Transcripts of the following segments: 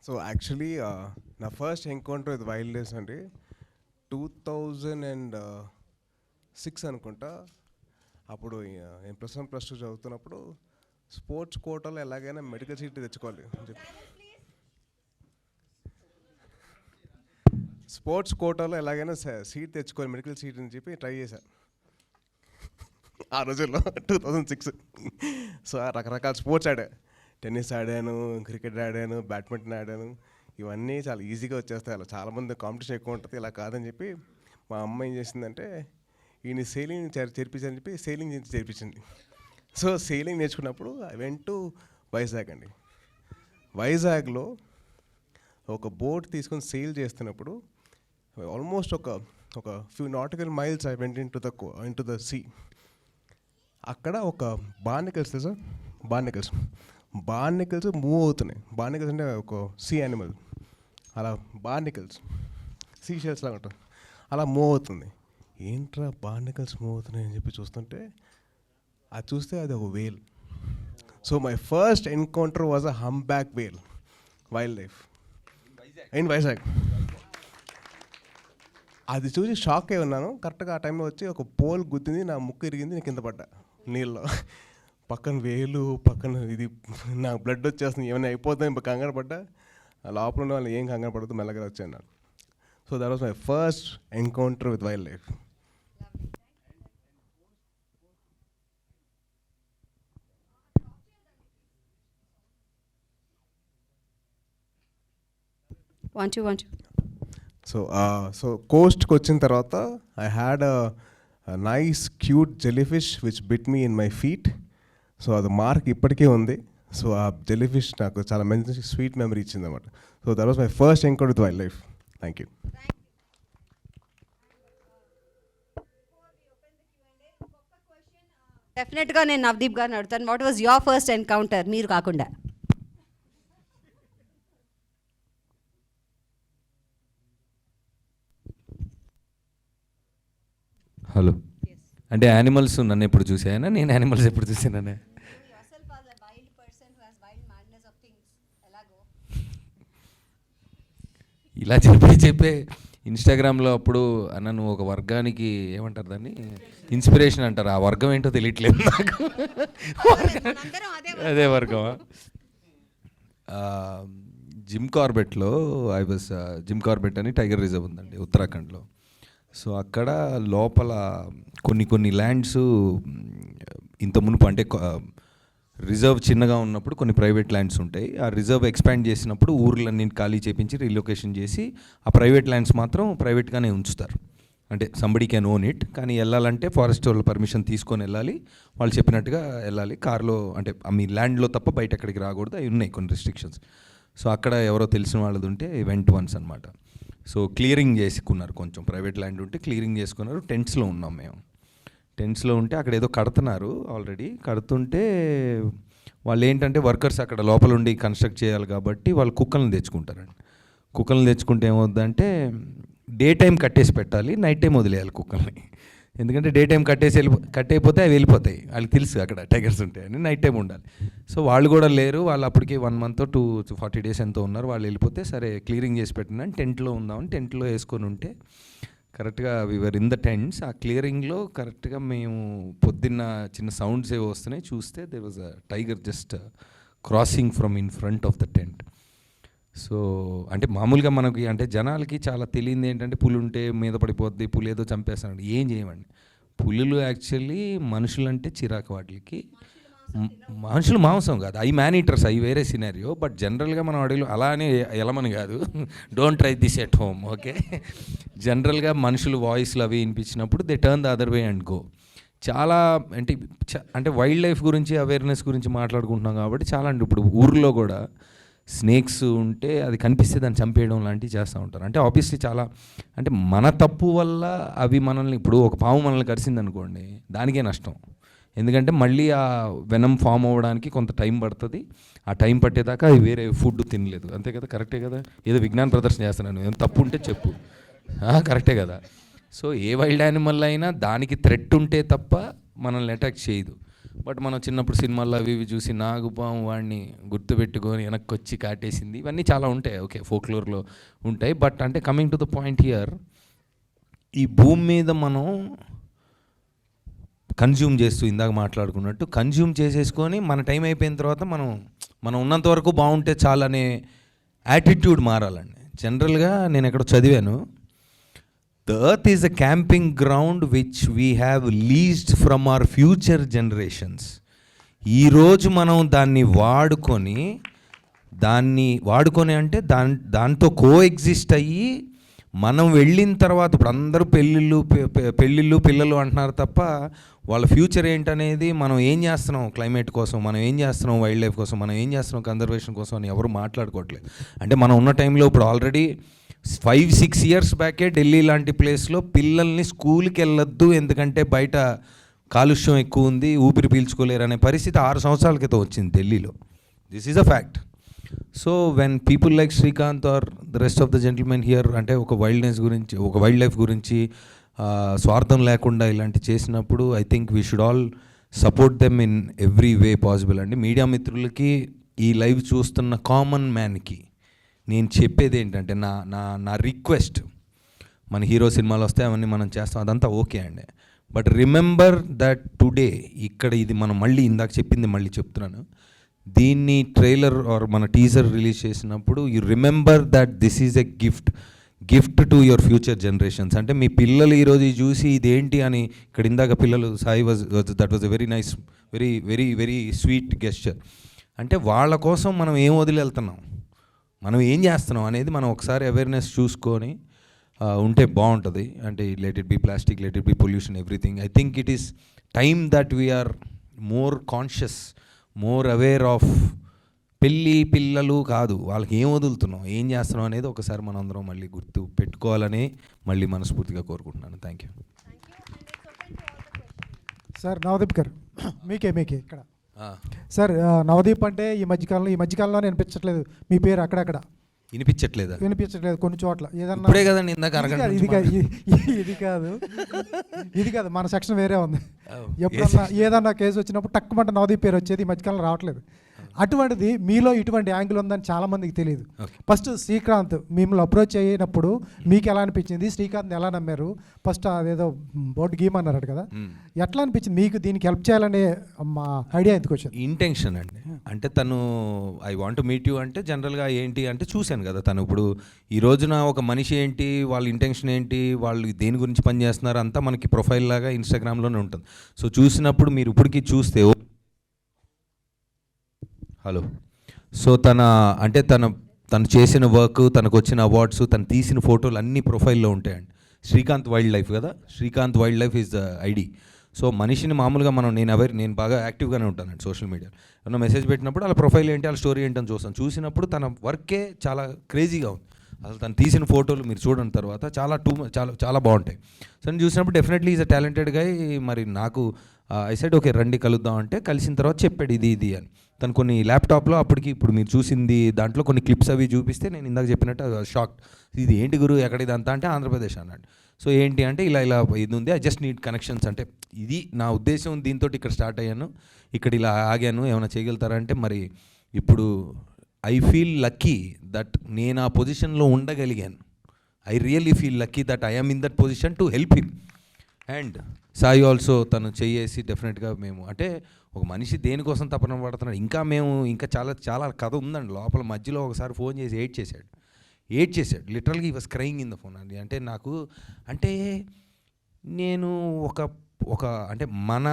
So actually నా first encounter with wild days అండి 2006 అనుకుంటా. అప్పుడు నేను +1 +2 చదువుతున్నప్పుడు స్పోర్ట్స్ కోటాలో ఎలాగైనా మెడికల్ సీట్ తెచ్చుకోవాలి అని చెప్పి స్పోర్ట్స్ కోటాలో ఎలాగైనా సీట్ తెచ్చుకోవాలి మెడికల్ సీట్ అని చెప్పి ట్రై చేశాను ఆ రోజుల్లో 2006. సో రకరకాల స్పోర్ట్స్ ఆడా, టెన్నిస్ ఆడాను, క్రికెట్ ఆడాను, బ్యాడ్మింటన్ ఆడాను. ఇవన్నీ చాలా ఈజీగా వచ్చేస్తాయి. అలా చాలామంది కాంపిటీషన్ ఎక్కువ ఉంటుంది, ఇలా కాదని చెప్పి మా అమ్మ ఏం చేసిందంటే ఈయన సెయిలింగ్ చేర్పించని చెప్పి సెయిలింగ్ చేర్పించింది. సో సెయిలింగ్ నేర్చుకున్నప్పుడు ఐ వెంట్ టు వైజాగ్ అండి. వైజాగ్లో ఒక బోట్ తీసుకొని సెయిల్ చేస్తున్నప్పుడు ఆల్మోస్ట్ ఒక few nautical miles I went in to the sea. అక్కడ ఒక బార్నికల్స్ తెలుసా, బార్నికల్స్ మూవ్ అవుతున్నాయి. బార్నికల్స్ అంటే ఒక సీ యానిమల్, అలా బార్నికల్స్ సీ షెల్స్ లాగా ఉంటుంది, అలా మూవ్ అవుతుంది. ఏంట్రా బార్నికల్స్ మూవ్ అవుతున్నాయి అని చెప్పి చూస్తుంటే అది చూస్తే అది ఒక whale. So my first encounter was a humpback whale wild life in Vizag. అది చూసి షాక్ అయి ఉన్నాను. కరెక్ట్గా ఆ టైంలో వచ్చి ఒక పోల్ గుద్దింది, నా ముక్కు ఇరిగింది, నేను కింద పడ్డా నీళ్ళలో. పక్కన వేలు, పక్కన ఇది, నాకు బ్లడ్ వచ్చేస్తుంది, ఏమైనా అయిపోతుంది ఇప్పుడు కంగారు పడ్డా. లోపల ఉన్న వాళ్ళు ఏం కంగారు పడదు, మెల్లగా వచ్చాను నాకు. So that was my first encounter with wild life. So కోస్ట్కి వచ్చిన తర్వాత I had a nice cute jellyfish which bit me in my feet. So అది మార్క్ ఇప్పటికే ఉంది. సో ఆ జెలీఫిష్ నాకు చాలా మంచి స్వీట్ మెమరీ ఇచ్చింది అన్నమాట. So that was my first encounter with wild life. Thank you. డెఫినెట్గా నేను నవదీప్ గారిని అడుగుతాను, what was your first encounter, మీరు కాకుండా? హలో, అంటే యానిమల్స్ నన్ను ఎప్పుడు చూసాయనా, నేను యానిమల్స్ ఎప్పుడు చూసాననే? ఇలా చెప్పే ఇన్స్టాగ్రామ్లో అప్పుడు అన్న నువ్వు ఒక వర్గానికి ఏమంటారు దాన్ని, ఇన్స్పిరేషన్ అంటారు. ఆ వర్గం ఏంటో తెలియట్లేదు నాకు. అదే వర్గమా? జిమ్ కార్బెట్లో జిమ్ కార్బెట్ అని టైగర్ రిజర్వ్ ఉందండి ఉత్తరాఖండ్లో. సో అక్కడ లోపల కొన్ని ల్యాండ్స్ ఇంత మునుపు, అంటే రిజర్వ్ చిన్నగా ఉన్నప్పుడు కొన్ని ప్రైవేట్ ల్యాండ్స్ ఉంటాయి. ఆ రిజర్వ్ ఎక్స్పాండ్ చేసినప్పుడు ఊర్లన్నీ ఖాళీ చేపించి రీలొకేషన్ చేసి ఆ ప్రైవేట్ ల్యాండ్స్ మాత్రం ప్రైవేట్గానే ఉంచుతారు. అంటే సంబడి కెన్ ఓన్ ఇట్, కానీ వెళ్ళాలంటే ఫారెస్ట్ వాళ్ళ పర్మిషన్ తీసుకొని వెళ్ళాలి, వాళ్ళు చెప్పినట్టుగా వెళ్ళాలి. కార్లో, అంటే మీ ల్యాండ్లో తప్ప బయట ఎక్కడికి రాకూడదు, అవి ఉన్నాయి కొన్ని రిస్ట్రిక్షన్స్. సో అక్కడ ఎవరో తెలిసిన వాళ్ళది ఉంటే వెంట్ వన్స్ అనమాట. సో క్లియరింగ్ చేసుకున్నారు, కొంచెం ప్రైవేట్ ల్యాండ్ ఉంటే క్లియరింగ్ చేసుకున్నారు. టెంట్స్లో ఉన్నాం మేము. టెంట్స్లో ఉంటే అక్కడ ఏదో కడుతున్నారు, ఆల్రెడీ కడుతుంటే వాళ్ళు ఏంటంటే వర్కర్స్ అక్కడ లోపల ఉండి కన్స్ట్రక్ట్ చేయాలి కాబట్టి వాళ్ళు కుక్కలను తెచ్చుకుంటారండి. కుక్కలను తెచ్చుకుంటే ఏమవుద్దంటే డే టైం కట్టేసి పెట్టాలి, నైట్ టైం వదిలేయాలి కుక్కల్ని. ఎందుకంటే డే టైం కట్టయిపోతే అవి వెళ్ళిపోతాయి, వాళ్ళకి తెలుసు అక్కడ టైగర్స్ ఉంటాయని. నైట్ టైం ఉండాలి. సో వాళ్ళు కూడా లేరు, వాళ్ళు అప్పటికి 1 month 40 days ఎంతో ఉన్నారు. వాళ్ళు వెళ్ళిపోతే సరే క్లియరింగ్ చేసి పెట్టినా టెంట్లో ఉందామని టెంట్లో వేసుకొని ఉంటే కరెక్ట్గా వివర్ ఇన్ ద టెంట్స్. ఆ క్లియరింగ్లో కరెక్ట్గా మేము పొద్దున్న చిన్న సౌండ్స్ ఏవో వస్తున్నాయి, చూస్తే there was a tiger just crossing from in front of the tent. So అంటే మామూలుగా మనకి, అంటే జనాలకి చాలా తెలియంది ఏంటంటే పులి ఉంటే మీద పడిపోద్ది, పులి ఏదో చంపేస్తాడు. ఏం చేయమండి, పులులు యాక్చువల్లీ మనుషులంటే చిరాకు వాటికి. మనుషులు మాంసం కాదు, అవి మ్యాన్ ఈటర్స్, అవి వేరే సినారియో. బట్ జనరల్గా మనం అడవిలో అలానే ఎలమని కాదు, don't try this at home, okay. జనరల్గా మనుషులు వాయిస్లు అవి వినిపించినప్పుడు they turn the other way and go. చాలా అంటే వైల్డ్ లైఫ్ గురించి, అవేర్నెస్ గురించి మాట్లాడుకుంటున్నాం కాబట్టి చాలా. అంటే ఇప్పుడు ఊర్లో కూడా స్నేక్స్ ఉంటే అది కనిపిస్తే దాన్ని చంపేయడం లాంటివి చేస్తూ ఉంటారు. అంటే ఆబ్వియస్లీ చాలా, అంటే మన తప్పు వల్ల అవి మనల్ని, ఇప్పుడు ఒక పాము మనల్ని కరిసింది అనుకోండి, దానికే నష్టం. ఎందుకంటే మళ్ళీ ఆ వెనం ఫామ్ అవ్వడానికి కొంత టైం పడుతుంది. ఆ టైం పట్టేదాకా అది వేరే ఫుడ్ తినలేదు, అంతే కదా? కరెక్టే కదా? ఏదో విజ్ఞాన ప్రదర్శన చేస్తున్నాను, ఏం తప్పు ఉంటే చెప్పు. కరెక్టే కదా? సో ఏ వైల్డ్ యానిమల్ అయినా దానికి థ్రెట్ ఉంటే తప్ప మనల్ని అటాక్ చేయదు. బట్ మనం చిన్నప్పుడు సినిమాల్లో అవి ఇవి చూసి నాగుపాము వాడిని గుర్తుపెట్టుకొని వెనక్కి వచ్చి కాటేసింది, ఇవన్నీ చాలా ఉంటాయి. ఓకే, ఫోక్లోర్లో ఉంటాయి. బట్ అంటే coming to the point here, ఈ భూమి మీద మనం కన్జ్యూమ్ చేస్తూ ఇందాక మాట్లాడుకున్నట్టు కన్జ్యూమ్ చేసేసుకొని మన టైం అయిపోయిన తర్వాత మనం ఉన్నంత వరకు బాగుంటే చాలనే యాటిట్యూడ్ మారాలండి. జనరల్గా నేను ఎక్కడో చదివాను, the earth is a camping ground which we have leased from our future generations. ఈరోజు మనం దాన్ని వాడుకొని అంటే దాంతో కో ఎగ్జిస్ట్ అయ్యి మనం వెళ్ళిన తర్వాత ఇప్పుడు అందరూ పెళ్ళిళ్ళు పిల్లలు అంటున్నారు తప్ప వాళ్ళ ఫ్యూచర్ ఏంటనేది, మనం ఏం చేస్తున్నాం క్లైమేట్ కోసం, మనం ఏం చేస్తున్నాం వైల్డ్ లైఫ్ కోసం, మనం ఏం చేస్తున్నాం కన్జర్వేషన్ కోసం అని ఎవరు మాట్లాడుకోవట్లేదు. అంటే మనం ఉన్న టైంలో ఇప్పుడు ఆల్రెడీ 5-6 years బ్యాకే ఢిల్లీ లాంటి ప్లేస్లో పిల్లల్ని స్కూల్కి వెళ్ళొద్దు ఎందుకంటే బయట కాలుష్యం ఎక్కువ ఉంది, ఊపిరి పీల్చుకోలేరు అనే పరిస్థితి 6 సంవత్సరాల క్రితం వచ్చింది ఢిల్లీలో. This is a fact. So when people like Srikanth or the rest of the gentlemen here అంటే ఒక వైల్డ్నెస్ గురించి, ఒక వైల్డ్ లైఫ్ గురించి స్వార్థం లేకుండా ఇలాంటి చేసినప్పుడు I think we should all support them in every way possible అండి. మీడియా మిత్రులకి, ఈ లైవ్ చూస్తున్న కామన్ మ్యాన్కి నేను చెప్పేది ఏంటంటే, నా రిక్వెస్ట్, మన హీరో సినిమాలు వస్తాయి అవన్నీ మనం చేస్తాం, అదంతా ఓకే అండి. బట్ రిమెంబర్ దట్ టుడే ఇక్కడ ఇది మనం మళ్ళీ ఇందాక చెప్పింది మళ్ళీ చెప్తున్నాను, దీన్ని ట్రైలర్ ఆర్ మన టీజర్ రిలీజ్ చేసినప్పుడు you remember that this is a gift to your future generations. అంటే మీ పిల్లలు ఈరోజు చూసి ఇదేంటి అని, ఇక్కడ ఇందాక పిల్లలు Sai that was a very nice, very very very sweet gesture. అంటే వాళ్ళ కోసం మనం ఏం వదిలి వెళ్తున్నాం, మనం ఏం చేస్తున్నాం అనేది మనం ఒకసారి అవేర్నెస్ చూసుకొని ఉంటే బాగుంటుంది. అంటే let it be plastic, let it be pollution, everything. I think it is time that we're more conscious, more aware of పిల్లలు కాదు, వాళ్ళకి ఏం వదులుతున్నాం, ఏం చేస్తున్నాం అనేది ఒకసారి మనందరం మళ్ళీ గుర్తు పెట్టుకోవాలని మళ్ళీ మనస్ఫూర్తిగా కోరుకుంటున్నాను. Thank you sir. నవదీప్ గారు, మీకే ఇక్కడ సార్. నవదీప్ అంటే ఈ మధ్యకాలంలో వినిపించట్లేదు మీ పేరు, అక్కడక్కడ వినిపించట్లేదు కొన్ని చోట్ల. ఏదన్నా కదండి ఇందాక ఇది కాదు మన సెక్షన్ వేరే ఉంది. ఎప్పుడన్నా ఏదన్నా కేసు వచ్చినప్పుడు తక్కువ నవదీప్ పేరు వచ్చేది, ఈ మధ్యకాలం రావట్లేదు. అటువంటిది మీలో ఇటువంటి యాంగిల్ ఉందని చాలామందికి తెలియదు. ఫస్ట్ శ్రీకాంత్ మిమ్మల్ని అప్రోచ్ అయినప్పుడు మీకు ఎలా అనిపించింది, శ్రీకాంత్ ఎలా నమ్మారు, ఫస్ట్ అదేదో బోర్డు గేమ్ అన్నారు కదా, ఎట్లా అనిపించింది మీకు, దీనికి హెల్ప్ చేయాలనే మా ఐడియా ఎందుకు వచ్చింది? ఇంటెన్షన్ అండి. అంటే తను ఐ వాంట్ మీట్ యూ అంటే జనరల్గా ఏంటి అంటే చూశాను కదా, తను ఇప్పుడు ఈ రోజున ఒక మనిషి ఏంటి, వాళ్ళ ఇంటెన్షన్ ఏంటి, వాళ్ళు దేని గురించి పనిచేస్తున్నారు అంతా మనకి ప్రొఫైల్ లాగా ఇన్స్టాగ్రామ్లోనే ఉంటుంది. సో చూసినప్పుడు మీరు ఇప్పటికీ చూస్తే హలో, సో తను చేసిన వర్క్, తనకు వచ్చిన అవార్డ్స్, తను తీసిన ఫోటోలు అన్నీ ప్రొఫైల్లో ఉంటాయండి. శ్రీకాంత్ వైల్డ్ లైఫ్ కదా, Srikanth wild life is the ID. So మనిషిని మామూలుగా నేను బాగా యాక్టివ్గానే ఉంటానండి సోషల్ మీడియా. ఏమన్నా మెసేజ్ పెట్టినప్పుడు వాళ్ళ ప్రొఫైల్ ఏంటి, వాళ్ళ స్టోరీ ఏంటని చూసినప్పుడు తన వర్కే చాలా క్రేజీగా ఉంది. అసలు తను తీసిన ఫోటోలు మీరు చూడని తర్వాత చాలా బాగుంటాయి. సో నేను చూసినప్పుడు డెఫినెట్లీ ఈజ్ అ టాలెంటెడ్ గై. మరి నాకు ఐ సెడ్ ఓకే రండి కలుద్దాం అంటే, కలిసిన తర్వాత చెప్పాడు ఇది అని. తను కొన్ని ల్యాప్టాప్లో అప్పటికి ఇప్పుడు మీరు చూసింది దాంట్లో కొన్ని క్లిప్స్ అవి చూపిస్తే నేను ఇందాక చెప్పినట్టు షాక్, ఇది ఏంటి గురు ఎక్కడ ఇదంతా అంటే ఆంధ్రప్రదేశ్ అన్నాడు. సో ఏంటి అంటే ఇలా ఇది ఉంది, ఐ జస్ట్ నీడ్ కనెక్షన్స్. అంటే ఇది నా ఉద్దేశం, దీంతో ఇక్కడ స్టార్ట్ అయ్యాను, ఇక్కడ ఇలా ఆగాను, ఏమైనా చేయగలుగుతారా అంటే, మరి ఇప్పుడు ఐ ఫీల్ లక్కీ దట్ నేను ఆ పొజిషన్లో ఉండగలిగాను. I really feel lucky that I am in that position to help him. And Sai also తను చేసి డెఫినెట్గా మేము అంటే ఒక మనిషి దేనికోసం తపన పడుతున్నాడు, ఇంకా చాలా కథ ఉందండి లోపల. మధ్యలో ఒకసారి ఫోన్ చేసి ఏడ్ చేశాడు లిటరల్గా, ఈ was crying in the phone అండి. అంటే నాకు అంటే నేను ఒక అంటే మన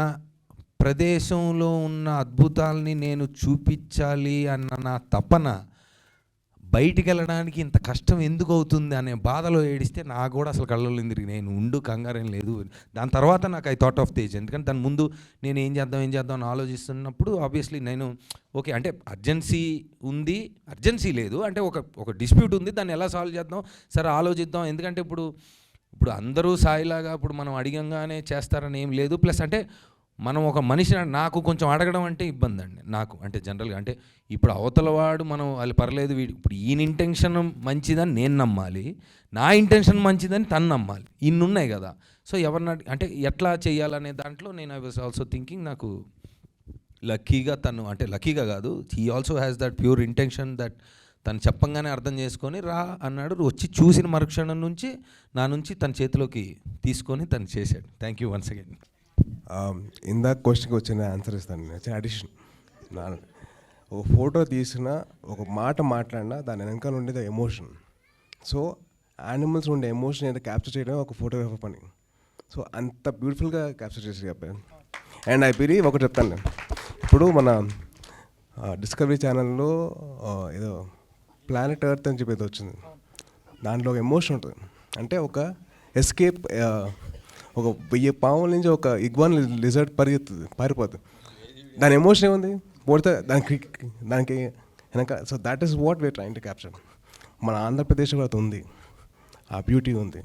ప్రదేశంలో ఉన్న అద్భుతాలని నేను చూపించాలి అన్న నా తపన బయటికి వెళ్ళడానికి ఇంత కష్టం ఎందుకు అవుతుంది అనే బాధలో ఏడిస్తే నాకు కూడా అసలు కళ్ళలో నేను కంగారేం లేదు. దాని తర్వాత నాకు I thought of the age, ఎందుకంటే దాని ముందు నేను ఏం చేద్దాం అని ఆలోచిస్తున్నప్పుడు ఆబ్వియస్లీ నేను ఓకే అంటే అర్జెన్సీ లేదు అంటే ఒక డిస్ప్యూట్ ఉంది, దాన్ని ఎలా సాల్వ్ చేద్దాం, సరే ఆలోచిద్దాం. ఎందుకంటే ఇప్పుడు అందరూ సాయిలాగా ఇప్పుడు మనం అడిగంగానే చేస్తారని ఏం లేదు. ప్లస్ అంటే మనం ఒక మనిషిని నాకు కొంచెం అడగడం అంటే ఇబ్బంది అండి నాకు. అంటే జనరల్గా అంటే ఇప్పుడు అవతలవాడు వాళ్ళు పర్లేదు, ఇప్పుడు ఈయన ఇంటెన్షన్ మంచిదని నేను నమ్మాలి, నా ఇంటెన్షన్ మంచిదని తను నమ్మాలి, ఇన్ని ఉన్నాయి కదా. సో ఎవరిని అంటే ఎట్లా చేయాలనే దాంట్లో నేను ఐ వాజ్ ఆల్సో థింకింగ్ నాకు లక్కీగా తను అంటే లక్కీగా కాదు, he also has that pure intention that తను చెప్పంగానే అర్థం చేసుకొని రా అన్నాడు. వచ్చి చూసిన మరుక్షణం నుంచి నా నుంచి తన చేతిలోకి తీసుకొని తను చేశాడు. Thank you once again. ఇందాక క్వశ్చన్కి వచ్చిన ఆన్సర్ ఇస్తాను. వచ్చిన అడిషన్ ఒక ఫోటో తీసిన ఒక మాట మాట్లాడినా దాని వెనకాల ఉండేది ఎమోషన్. సో యానిమల్స్ ఉండే ఎమోషన్ ఏదో క్యాప్చర్ చేయడం ఒక ఫోటోగ్రాఫర్ పని. సో అంత బ్యూటిఫుల్గా క్యాప్చర్ చేసి చెప్పాను. అండ్ ఐ బిలీవ్ ఒకటి చెప్తాను నేను. ఇప్పుడు మన డిస్కవరీ ఛానల్లో ఏదో ప్లానెట్ ఎర్త్ అని చెప్పేది వచ్చింది. దాంట్లో ఒక ఎమోషన్ ఉంటుంది. అంటే ఒక ఎస్కేప్, ఒక 1000 పాముల నుంచి ఒక ఇగ్వాన్ లిజర్డ్ పారిపోతుంది. దాని ఎమోషన్ ఏముంది, పోతే దానికి వెనక. So that is what we're trying to capture. మన ఆంధ్రప్రదేశ్లో అది ఉంది, ఆ బ్యూటీ ఉంది,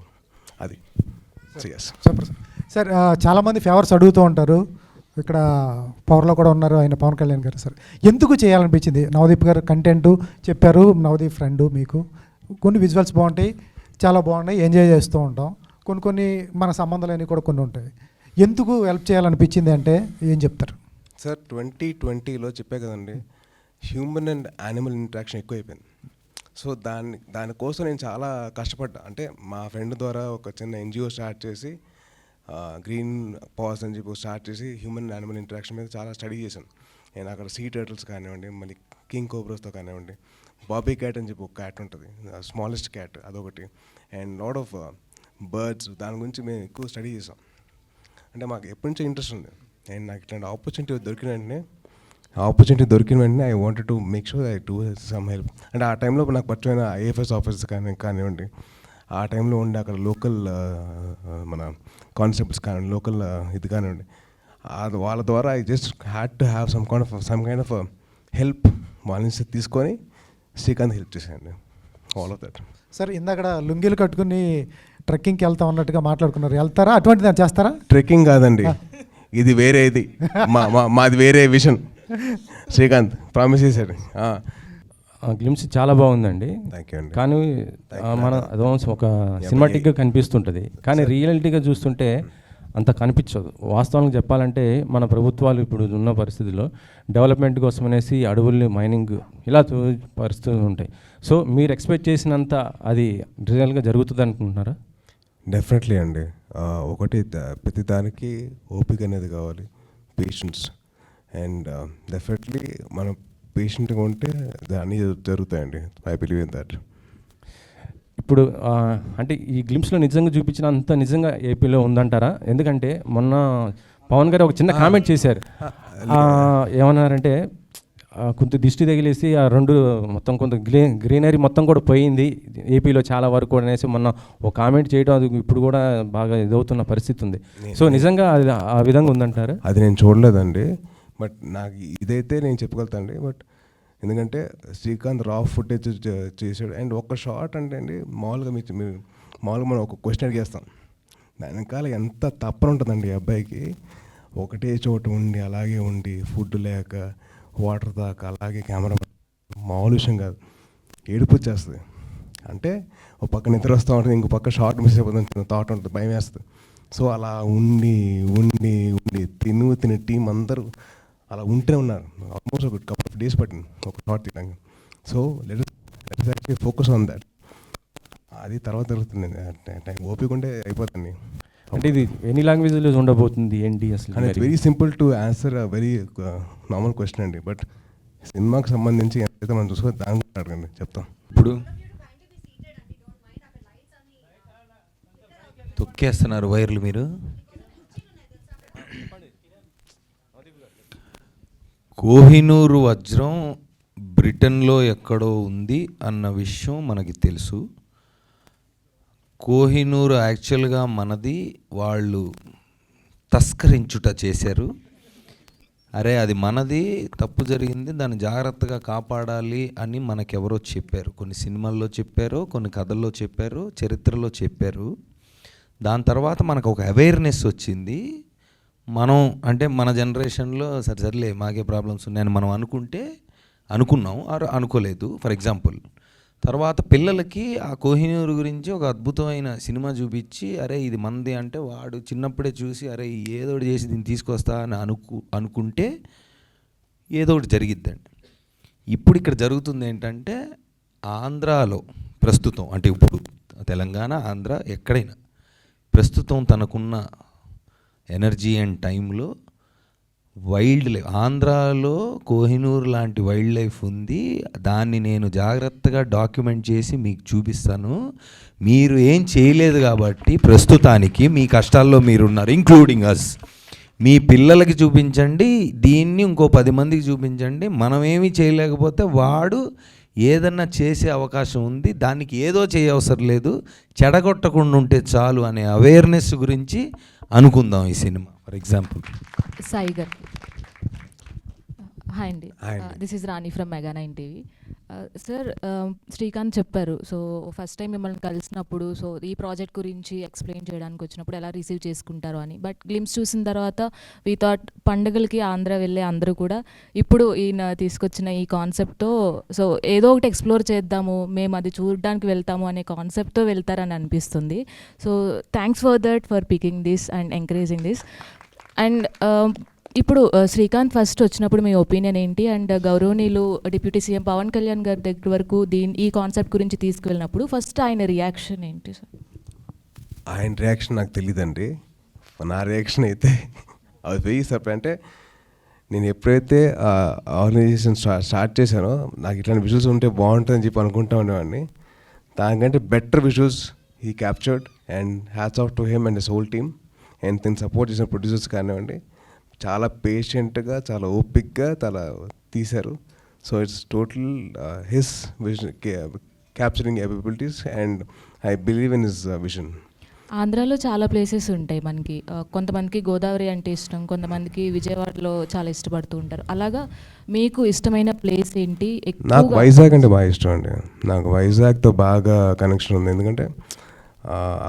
అది. Super sir. చాలామంది ఫేవర్స్ అడుగుతూ ఉంటారు. ఇక్కడ పవర్లో కూడా ఉన్నారు ఆయన పవన్ కళ్యాణ్ గారు. సార్ ఎందుకు చేయాలనిపించింది? నవదీప్ గారు కంటెంట్ చెప్పారు, నవదీప్ ఫ్రెండ్, మీకు కొన్ని విజువల్స్ బాగుంటాయి, చాలా బాగున్నాయి, ఎంజాయ్ చేస్తూ ఉంటాం. కొన్ని మన సంబంధాలు కూడా కొన్ని ఉంటాయి. ఎందుకు హెల్ప్ చేయాలనిపించింది అంటే ఏం చెప్తారు? సార్ 2020లో చెప్పే కదండి, హ్యూమన్ అండ్ యానిమల్ ఇంటరాక్షన్ ఎక్కువైపోయింది. సో దానికోసం నేను చాలా కష్టపడ్డా. అంటే మా ఫ్రెండ్ ద్వారా ఒక చిన్న ఎన్జిఓ స్టార్ట్ చేసి గ్రీన్ పాస్ అని చెప్పి స్టార్ట్ చేసి హ్యూమన్ అండ్ యానిమల్ ఇంటరాక్షన్ మీద చాలా స్టడీ చేశాను. నేను అక్కడ సీ టర్టిల్స్ కానివ్వండి, మళ్ళీ కింగ్ కోబ్రాస్తో కానివ్వండి, బాబీ క్యాట్ అని చెప్పి ఒక క్యాట్ ఉంటుంది, స్మాలెస్ట్ క్యాట్ అదొకటి, అండ్ లాట్ ఆఫ్ బర్డ్స్. దాని గురించి మేము ఎక్కువ స్టడీ చేసాం. అంటే మాకు ఎప్పటి నుంచో ఇంట్రెస్ట్ ఉంది. అండ్ నాకు ఇట్లాంటి ఆపర్చునిటీ దొరికిన వెంటనే I wanted to make sure I do some help. అంటే ఆ టైంలో నాకు పరిచయమైన ఐఎఫ్ఎస్ ఆఫీసర్స్ కానివ్వండి, ఆ టైంలో ఉండే అక్కడ లోకల్ మన కానిస్టేబుల్స్ కానివ్వండి, లోకల్ ఇది కానివ్వండి, వాళ్ళ ద్వారా I just had to have some kind of help వాళ్ళ నుంచి తీసుకొని శ్రీకాంత్ హెల్ప్ చేశాను. All of that. సార్ ఇందాక లుంగీలు కట్టుకుని ట్రెక్కింగ్కి వెళ్తాం అన్నట్టుగా మాట్లాడుకున్నారు, వెళ్తారా? అటువంటి దాన్ని చేస్తారా? ట్రెక్కింగ్ కాదండి, ఇది వేరే, ఇది మాది వేరే విషన్. శ్రీకాంత్ ప్రామిస్ చేశాడు. గ్లిమ్స్ చాలా బాగుందండి. థ్యాంక్ యూ అండి. కానీ మన అదోన్స్ ఒక సినిమాటిక్గా కనిపిస్తుంటుంది, కానీ రియాలిటీగా చూస్తుంటే అంత కనిపించదు. వాస్తవానికి చెప్పాలంటే మన ప్రభుత్వాలు ఇప్పుడు ఉన్న పరిస్థితుల్లో డెవలప్మెంట్ కోసం అనేసి అడవుల్ని మైనింగ్ ఇలా పరిస్థితులు ఉంటాయి. సో మీరు ఎక్స్పెక్ట్ చేసినంత అది రియల్గా జరుగుతుంది అనుకుంటున్నారా? డెఫినెట్లీ అండి. ఒకటి ప్రతి దానికి ఓపిక అనేది కావాలి, పేషెన్స్. అండ్ డెఫినెట్లీ మనం పేషెంట్గా ఉంటే అన్నీ జరుగుతాయండి. I believe in that. ఇప్పుడు అంటే ఈ గ్లిమ్స్లో నిజంగా చూపించిన అంత నిజంగా ఏపీలో ఉందంటారా? ఎందుకంటే మొన్న పవన్ గారు ఒక చిన్న కామెంట్ చేశారు. ఏమన్నారంటే కొంత దిష్టి తగిలేసి ఆ రెండు మొత్తం కొంత గ్రీనరీ మొత్తం కూడా పోయింది ఏపీలో చాలా వరకు అనేసి మొన్న ఒక కామెంట్ చేయడం, అది ఇప్పుడు కూడా బాగా ఇదవుతున్న పరిస్థితి ఉంది. సో నిజంగా అది ఆ విధంగా ఉందంటారా? అది నేను చూడలేదండి, బట్ నాకు ఇదైతే నేను చెప్పగలుగుతానండి. బట్ ఎందుకంటే శ్రీకాంత్ రా ఫుటేజ్ చేసాడు. అండ్ ఒక షార్ట్ అంటే అండి, మామూలుగా మనం ఒక క్వశ్చన్ అడిగేస్తాం, దాని వెనకాల ఎంత తప్పన ఉంటుందండి ఈ అబ్బాయికి. ఒకటే చోట ఉండి అలాగే ఉండి ఫుడ్ లేక వాటర్ దాకా అలాగే కెమెరా, మామూలు విషయం కాదు. ఏడుపు వచ్చేస్తుంది. అంటే ఒక పక్క నిద్ర వస్తూ ఉంటుంది, ఇంకో పక్క షార్ట్ మిస్ అయిపోతుంది, థాట్ ఉంటుంది, భయం వేస్తుంది. సో అలా ఉండి ఉండి ఉండి తినే టీం అందరూ అలా ఉంటూనే ఉన్నారు. ఆల్మోస్ట్ ఒక కపుల్ ఆఫ్ డేస్ పట్టింది ఒక షార్ట్ తీయడానికి. So let us actually focus on that. అది తర్వాత జరుగుతుంది, టైం ఓపిక ఉంటే అయిపోతుంది. అంటే ఇది ఎన్ని లాంగ్వేజ్లో ఉండబోతుంది ఏంటి అసలు? And it's very simple to answer a very normal question అండి. బట్ సినిమాకి సంబంధించి ఎంతైతే మనం చూసుకో దాని అడగండి, చెప్తాం. ఇప్పుడు తొక్కేస్తున్నారు వైర్లు మీరు. కోహినూరు వజ్రం బ్రిటన్లో ఎక్కడో ఉంది అన్న విషయం మనకి తెలుసు. కోహినూరు యాక్చువల్గా మనది, వాళ్ళు తస్కరించుట చేశారు. అరే అది మనది, తప్పు జరిగింది, దాన్ని జాగ్రత్తగా కాపాడాలి అని మనకెవరో చెప్పారు. కొన్ని సినిమాల్లో చెప్పారు, కొన్ని కథల్లో చెప్పారు, చరిత్రలో చెప్పారు. దాని తర్వాత మనకు ఒక అవేర్నెస్ వచ్చింది. మనం అంటే మన జనరేషన్లో సరిలే మాకే ప్రాబ్లమ్స్ ఉన్నాయని మనం అనుకున్నాం, అనుకోలేదు. ఫర్ ఎగ్జాంపుల్ తర్వాత పిల్లలకి ఆ కోహినూరు గురించి ఒక అద్భుతమైన సినిమా చూపించి, అరే ఇది మంది అంటే వాడు చిన్నప్పుడే చూసి అరే ఏదో చేసి దీన్ని తీసుకొస్తా అని అనుకుంటే ఏదో ఒకటి జరిగిద్దండి. ఇప్పుడు ఇక్కడ జరుగుతుంది ఏంటంటే ఆంధ్రాలో ప్రస్తుతం, అంటే ఇప్పుడు తెలంగాణ, ఆంధ్ర, ఎక్కడైనా ప్రస్తుతం తనకున్న ఎనర్జీ అండ్ టైంలో వైల్డ్ లైఫ్, ఆంధ్రాలో కోహినూర్ లాంటి వైల్డ్ లైఫ్ ఉంది. దాన్ని నేను జాగ్రత్తగా డాక్యుమెంట్ చేసి మీకు చూపిస్తాను. మీరు ఏం చేయలేదు కాబట్టి ప్రస్తుతానికి మీ కష్టాల్లో మీరున్నారు, ఇంక్లూడింగ్ అస్. మీ పిల్లలకి చూపించండి, దీన్ని ఇంకో 10 మందికి చూపించండి. మనం ఏమీ చేయలేకపోతే వాడు ఏదన్నా చేసే అవకాశం ఉంది, దానికి ఏదో చేయవసరం లేదు, చెడగొట్టకుండా ఉంటే చాలు అనే అవేర్నెస్ గురించి అనుకుందాం ఈ సినిమా. ఫర్ ఎగ్జాంపుల్ సాయి గారు. హాయ్ అండి, Hi అండి. This is Rani from mega 9 TV. Sir, Srikanth చెప్పారు, సో ఫస్ట్ టైం మిమ్మల్ని కలిసినప్పుడు సో ఈ ప్రాజెక్ట్ గురించి ఎక్స్ప్లెయిన్ చేయడానికి వచ్చినప్పుడు ఎలా రిసీవ్ చేసుకుంటారు అని. బట్ గ్లిమ్స్ చూసిన తర్వాత వీ థాట్ పండుగలకి ఆంధ్ర వెళ్ళే అందరూ కూడా ఇప్పుడు ఈయన తీసుకొచ్చిన ఈ కాన్సెప్ట్తో సో ఏదో ఒకటి ఎక్స్ప్లోర్ చేద్దాము, మేము అది చూడడానికి వెళ్తాము అనే కాన్సెప్ట్తో వెళ్తారని అనిపిస్తుంది. So thanks for that, for picking this and encouraging this. And ఇప్పుడు శ్రీకాంత్ ఫస్ట్ వచ్చినప్పుడు మీ ఒపీనియన్ ఏంటి? అండ్ గౌరవనీయులు డిప్యూటీ సీఎం పవన్ కళ్యాణ్ గారి దగ్గర వరకు ఈ కాన్సెప్ట్ గురించి తీసుకువెళ్ళినప్పుడు ఫస్ట్ ఆయన రియాక్షన్ ఏంటి సార్? ఆయన రియాక్షన్ నాకు తెలియదండి. నా రియాక్షన్ అయితే అది వెయ్యి సర్ప్రైజ్. అంటే నేను ఎప్పుడైతే ఆర్గనైజేషన్ స్టార్ట్ చేశానో నాకు ఇట్లాంటి విజువల్స్ ఉంటే బాగుంటుందని చెప్పి అనుకుంటా ఉండేవాడిని. దానికంటే better visuals he captured and hats off to him and his whole team. And దీన్ని సపోర్ట్ చేసిన ప్రొడ్యూసర్స్ కానివ్వండి, చాలా పేషెంట్గా, చాలా ఓపిక్గా చాలా తీశారు. So it's total his vision capturing abilities and I believe in his vision. ఆంధ్రాలో చాలా ప్లేసెస్ ఉంటాయి మనకి. కొంతమందికి గోదావరి అంటే ఇష్టం, కొంతమందికి విజయవాడలో చాలా ఇష్టపడుతూ ఉంటారు. అలాగా మీకు ఇష్టమైన ప్లేస్ ఏంటి? నాకు వైజాగ్ అంటే బాగా ఇష్టం అండి. నాకు వైజాగ్తో బాగా కనెక్షన్ ఉంది. ఎందుకంటే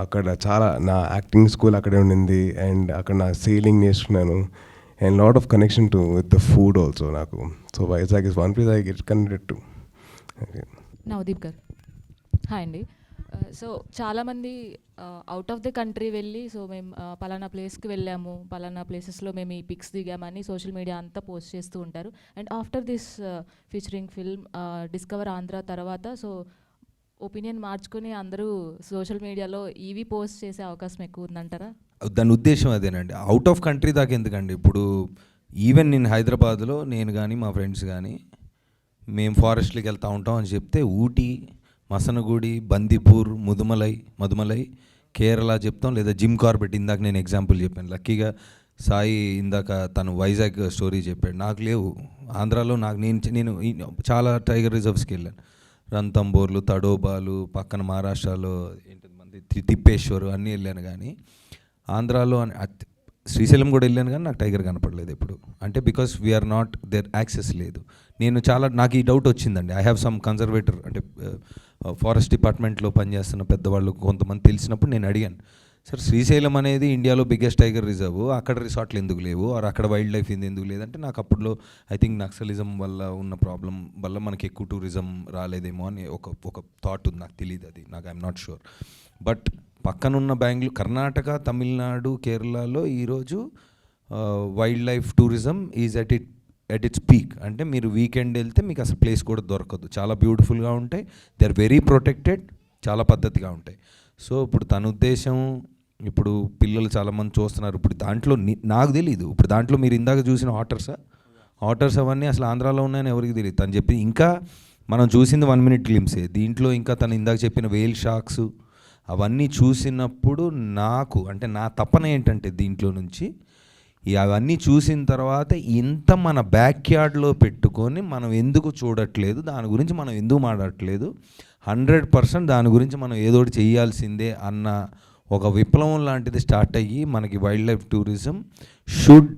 అక్కడ చాలా నా యాక్టింగ్ స్కూల్ అక్కడే ఉండింది అండ్ అక్కడ నా సేలింగ్ నేర్చుకున్నాను and lot of connection to with the food also నాకు. So Vizag is one place I get connected to. Navdeep garu. Hi అండి. సో చాలామంది అవుట్ ఆఫ్ ద కంట్రీ వెళ్ళి సో మేము పలానా ప్లేస్కి వెళ్ళాము, పలానా ప్లేసెస్లో మేము ఈ పిక్స్ దిగామని సోషల్ మీడియా అంతా పోస్ట్ చేస్తూ ఉంటారు. And after this featuring film discover Andhra తర్వాత సో ఒపీనియన్ మార్చుకొని అందరూ సోషల్ మీడియాలో ఇవి పోస్ట్ చేసే అవకాశం ఎక్కువ ఉందంటారా? దాని ఉద్దేశం అదేనండి. అవుట్ ఆఫ్ కంట్రీ దాకా ఎందుకండి. ఇప్పుడు ఈవెన్ నేను హైదరాబాద్లో నేను కానీ మా ఫ్రెండ్స్ కానీ మేము ఫారెస్ట్కి వెళ్తూ ఉంటాం అని చెప్తే ఊటీ, మసనగూడి, బందిపూర్, మధుమలై, కేరళ చెప్తాం, లేదా జిమ్ కార్బెట్ ఇందాక నేను ఎగ్జాంపుల్ చెప్పాను. లక్కీగా సాయి ఇందాక తను వైజాగ్ స్టోరీ చెప్పాడు. నాకు లేవు ఆంధ్రాలో. నేను చాలా టైగర్ రిజర్వ్స్కి వెళ్ళాను. రంతంబోర్లు, తడోబాలు, పక్కన మహారాష్ట్రలో ఏంటిది మంది తిప్పేశ్వరు అన్నీ వెళ్ళాను. కానీ ఆంధ్రాలో శ్రీశైలం కూడా వెళ్ళాను కానీ నాకు టైగర్ కనపడలేదు ఎప్పుడు. అంటే because we're not there access లేదు. నాకు ఈ డౌట్ వచ్చిందండి. ఐ హ్యావ్ సమ్ కన్జర్వేటర్ అంటే ఫారెస్ట్ డిపార్ట్మెంట్లో పనిచేస్తున్న పెద్దవాళ్ళు కొంతమంది తెలిసినప్పుడు నేను అడిగాను, సార్ శ్రీశైలం అనేది ఇండియాలో బిగ్గెస్ట్ టైగర్ రిజర్వ్, అక్కడ రిసార్ట్లు ఎందుకు లేవు, ఆర్ అక్కడ వైల్డ్ లైఫ్ ఎందుకు లేదంటే నాకు అప్పట్లో ఐ థింక్ నక్సలిజం వల్ల ఉన్న ప్రాబ్లం వల్ల మనకి ఎక్కువ టూరిజం రాలేదేమో అని ఒక థాట్ ఉంది. నాకు తెలియదు అది, నాకు ఐఎమ్ నాట్ షూర్. బట్ పక్కనున్న బెంగళూరు, కర్ణాటక, తమిళనాడు, కేరళలో ఈరోజు wild life tourism is at its peak. అంటే మీరు వీకెండ్ వెళ్తే మీకు అసలు ప్లేస్ కూడా దొరకదు. చాలా బ్యూటిఫుల్గా ఉంటాయి, దే ఆర్ వెరీ ప్రొటెక్టెడ్, చాలా పద్ధతిగా ఉంటాయి. సో ఇప్పుడు తన ఉద్దేశం, ఇప్పుడు పిల్లలు చాలామంది చూస్తున్నారు. ఇప్పుడు దాంట్లో నాకు తెలియదు. ఇప్పుడు దాంట్లో మీరు ఇందాక చూసిన ఆటర్స్ అవన్నీ అసలు ఆంధ్రాలో ఉన్నాయని ఎవరికి తెలియదు. తను చెప్పి ఇంకా మనం చూసింది 1 minute గ్లిమ్సే. దీంట్లో ఇంకా తను ఇందాక చెప్పిన వేల్ షాక్స్ అవన్నీ చూసినప్పుడు నాకు అంటే నా తపన ఏంటంటే దీంట్లో నుంచి అవన్నీ చూసిన తర్వాత ఇంత మన బ్యాక్ యార్డ్లో పెట్టుకొని మనం ఎందుకు చూడట్లేదు, దాని గురించి మనం ఎందుకు మాట్లాడట్లేదు, 100% దాని గురించి మనం ఏదోటి చేయాల్సిందే అన్న ఒక విప్లవం లాంటిది స్టార్ట్ అయ్యి మనకి wild life tourism should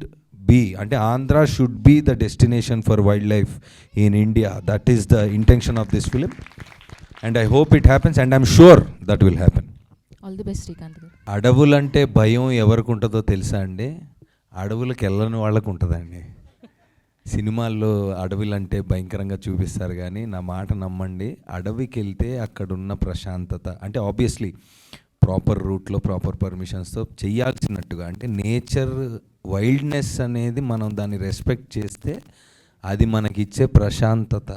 be, అంటే Andhra should be the destination for wild life in India. That is the intention of this film and I hope it happens and I'm sure that will happen. All the best Srikanth garu. అడవులంటే భయం ఎవరికి ఉంటుందో తెలుసా అండి? అడవులకు వెళ్ళని వాళ్ళకు ఉంటుందండి. సినిమాల్లో అడవులంటే భయంకరంగా చూపిస్తారు కానీ నా మాట నమ్మండి, అడవికి వెళ్తే అక్కడున్న ప్రశాంతత అంటే ఆబ్వియస్లీ ప్రాపర్ రూట్లో ప్రాపర్ పర్మిషన్స్తో చేయాల్సినట్టుగా, అంటే నేచర్ వైల్డ్నెస్ అనేది మనం దాన్ని రెస్పెక్ట్ చేస్తే అది మనకిచ్చే ప్రశాంతత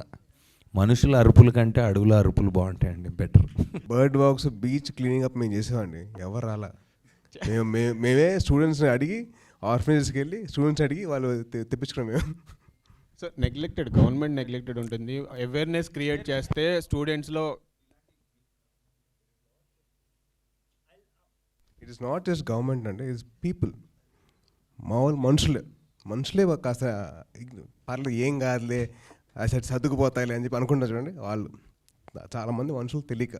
మనుషుల అరుపుల కంటే అడవుల అరుపులు బాగుంటాయండి, better. Bird walks, beach cleaning up మేము చేసామండి. ఎవరు రాలా. మేమే స్టూడెంట్స్ని అడిగి, ఆర్ఫనేజ్కి వెళ్ళి స్టూడెంట్స్ అడిగి వాళ్ళు తెప్పించుకున్నాం మేము. సో నెగ్లెక్టెడ్, గవర్నమెంట్ నెగ్లెక్టెడ్ ఉంటుంది. అవేర్నెస్ క్రియేట్ చేస్తే స్టూడెంట్స్లో it is not just government అండి, ఇట్స్ పీపుల్. మామూలు మనుషులే కాస్త పర్లేదు ఏం కాదులే, అసలు సర్దుకుపోతాయిలే అని చెప్పి అనుకుంటారు చూడండి, వాళ్ళు చాలామంది మనుషులు తెలియక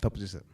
తప్పు చేశారు.